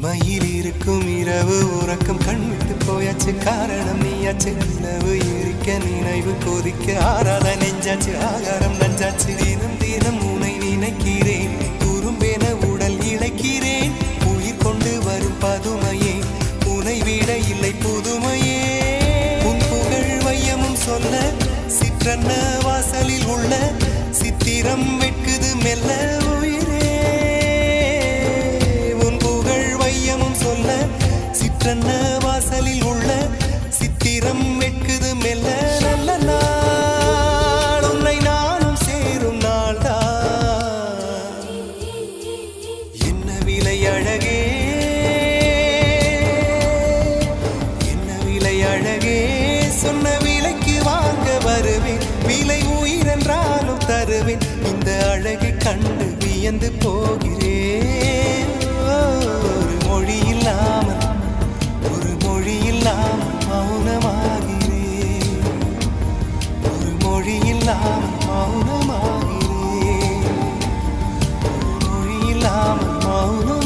மயில் இருக்கும் இரவு உறக்கம் கண்விட்டு போயாச்சு காரணம் நீயாச்சு நிலவு இருக்க நினைவு கொதிக்க ஆறாத நெஞ்சாச்சு ஆகாரம் நஞ்சாச்சு தினம் தினம் உனை நினைக்கிறேன் குறும்பென உடல் இழைக்கிறேன் உயிர் கொண்டு வரும் பதுமையே உனை விட இல்லை புதுமையே உன் புகழ் வையமும் சொல்ல சிற்றன்ன வாசலில் உள்ள சித்திரம் வெட்குது மெல்ல உயிரே உன் புகழ் வையமும் சொல்ல சிற்றன்ன வாசலில் உள்ள சித்திரம் வெட்குது மெல்ல நல்ல நாள் உன்னை நானும் சேரும் நாள்தான் என்ன விலை அழகே என்ன விலை அழகே சொன்ன விலைக்கு வாங்க வருவேன் விலை உயிர் என்றாலும் தருவேன் இந்த அழகை கண்டு வியந்து போகிறேன் ஒரு மொழி இல்லாமல் மௌனமாகிறேன் ஒரு மொழி இல்லாமல் மௌனமாகிறேன் ஒரு மொழி இல்லாமல் மௌனம்